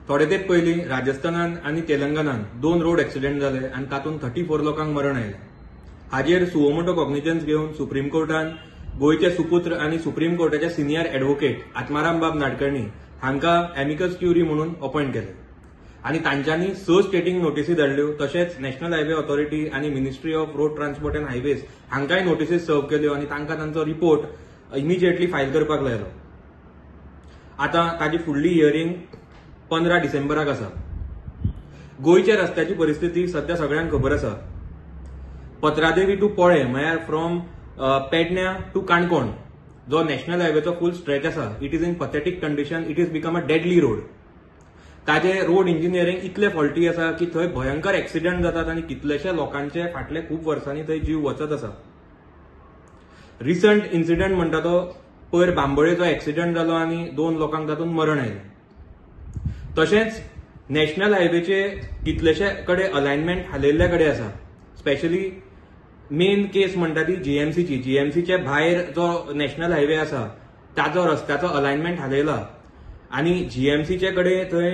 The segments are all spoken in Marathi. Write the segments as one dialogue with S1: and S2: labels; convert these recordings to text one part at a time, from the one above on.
S1: थोडे तेंप पयलीं राजस्थानान आनी तेलंगणान 2 रोड एक्सिडेंट जाले आनी तातूंत 34 लोकांक मरण आयलें. हाजेर सुओमोटो कॉग्निजन्स घेवन सुप्रीम कोर्टान गोयचे सुपुत्र आनी सुप्रीम कोर्टाचे सिनियर एडवोकेट आत्माराम बाब नाडकर्णी हांकां एमिकस क्युरी म्हणून अपॉइंट केले आनी तांच्यांनी 6 स्टेटींक नोटीसी धाडल्यो. तशेंच नॅशनल हायवे ऑथॉरिटी आनी ministry of road transport and highways हांकांय नोटीसीस सर्व केल्यो आनी तांकां तांचो रिपोर्ट इमिजिएटली फायल करपाक लायलो. आतां ताजी फुडली हियरींग 15 डिसेंबराक आसा. गोयच्या रस्त्याची परिस्थिती सध्या सगळ्यांक खबर आसा. पत्रादेवी टू पोळे म्हळ्यार फ्रॉम पेडण्या टू काणकोण जो नॅशनल हायवेचो फुल स्ट्रेच आसा, it is in pathetic condition. It is become a deadly road. ताजे रोड इंजिनियरींग इतले फॉल्टी आसा की थंय भयंकर एक्सिडंट जातात आनी कितलेशे लोकांचे फाटले खूब वर्सांनी थंय जीव वचत आसा. रिसंट इन्सिडंट म्हणटा तो पयर बांबोळेचो एक्सिडंट जालो आनी 2 लोकांक तातूंत मरण आयलें. तशेंच नॅशनल हायवेचे कितलेशे कडेन अलायनमेंट हालयल्ले कडेन आसा. स्पेशली मेन केस म्हणटा ती जीएमसीची. जीएमसीचे भायर जो नॅशनल हायवे आसा ताचो रस्त्याचो अलायनमेंट हालयला आनी जीएमसीचे कडेन थंय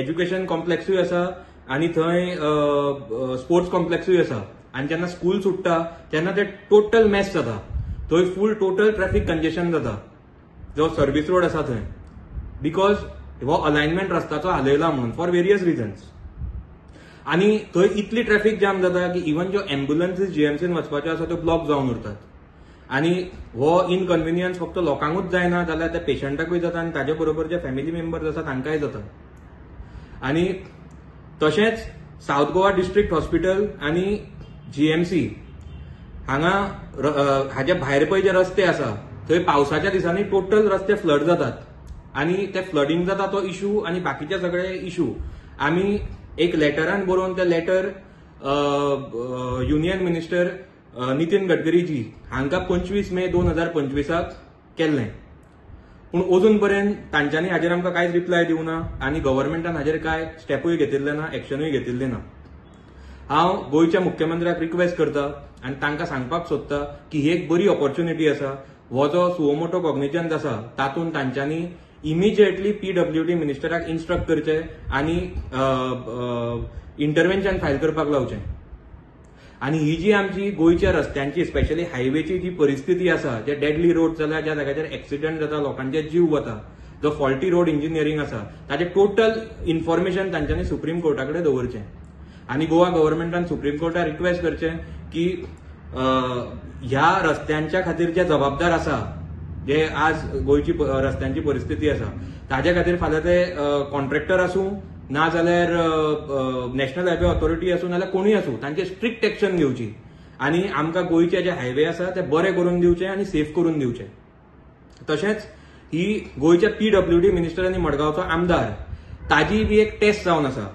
S1: एज्युकेशन कॉम्प्लेक्सूय आसा आनी थंय स्पोर्ट्स कॉम्प्लेक्सूय आसा. आनी जेन्ना स्कूल सुट्टा तेन्ना ते टोटल मॅस जाता. थंय फूल टोटल ट्रॅफिक कंजेशन जाता जो सर्वीस रोड आसा थंय, बिकॉज हो अलायनमेंट रस्त्याचो हालयला म्हणून फॉर वेरियस रिजन्स. आनी थंय इतली ट्रॅफिक जाम जाता की इवन ज्यो एम्ब्युलन्सीस जीएमसीन वचपाच्यो आसा त्यो ब्लॉक जावन उरतात. आनी हो इनकन्विनियन्स फक्त लोकांकूच जायना जाल्यार त्या पेशंटाकूय जाता आनी ताजे बरोबर जे फॅमिली मेंबर्स आसा तांकांय जाता. आनी तशेंच साउथ गोवा डिस्ट्रिक्ट हॉस्पिटल आनी जीएमसी हांगा हाजे भायर पळय जे रस्ते आसा थंय पावसाच्या दिसांनी टोटल रस्ते फ्लड जातात आनी ते फ्लडिंग जाता तो इश्यू आनी बाकीचे सगळे इश्यू आमी एक लेटरान बरोवन ते लेटर युनियन मिनिस्टर नितीन गडकरीजी हांकां 25 मे 2025 केल्लें. पूण अजून पर्यंत तांच्यांनी हाजेर आमकां कांयच रिप्लाय दिवना आनी गव्हर्नमेंटान हाजेर कांय स्टेपूय घेतिल्ले ना, एक्शनूय घेतिल्लें ना. हांव गोंयच्या मुख्यमंत्र्याक रिक्वेस्ट करता आनी तांकां सांगपाक सोदता की ही एक बरी ऑपॉर्च्युनिटी आसा. हो जो सुओमोटो कॉग्निजन्स आसा तातूंत तांच्यांनी इमिजिएटली पीडब्ल्यूडी मिनिस्टराक इन्स्ट्रक्ट करचें आनी इंटरव्हेन्शन फायल करपाक लावचें. आनी ही जी आमची गोंयच्या रस्त्यांची स्पेशली हायवेची जी परिस्थिती आसा, जे डेडली रोड जाल्यार ज्या जाग्याचेर एक्सिडंट जाता, लोकांचे जीव वता, जो फॉल्टी रोड इंजिनियरींग आसा ताचे टोटल इन्फॉर्मेशन तांच्यांनी सुप्रीम कोर्टा कडेन दवरचें. आनी गोवा गव्हर्नमेंटान सुप्रीम कोर्टाक रिक्वेस्ट करचें की ह्या रस्त्यांच्या खातीर जे जबाबदार आसा, जे आज गोंयची रस्त्यांची परिस्थिती आसा ताजे खातीर फाल्यां ते कॉन्ट्रॅक्टर आसूं ना जाल्यार नॅशनल हायवे ऑथॉरिटी आसूं नाल्यार कोणूय आसूं तांचे स्ट्रिक्ट एक्शन घेवची आनी आमकां गोंयचे जे हायवे आसा ते बरे करून दिवचे आनी सेफ करून दिवचे. तशेंच ही गोंयच्या पीडब्ल्यूडी मिनिस्टर आनी मडगांवचो आमदार ताजी बी एक टेस्ट जावन आसा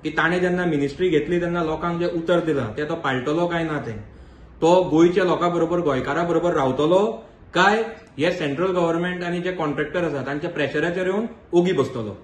S1: की ताणें जेन्ना मिनिस्ट्री घेतली तेन्ना लोकांक जे उतर दिलां तें तो पाळटलो काय ना तें. तो गोंयच्या लोकां बरोबर गोंयकारां बरोबर रावतलो काय हे सेंट्रल गव्हर्नमेंट आनी जे कॉन्ट्रॅक्टर आसा तांच्या प्रेशराचेर येवन ओगी बसतलो.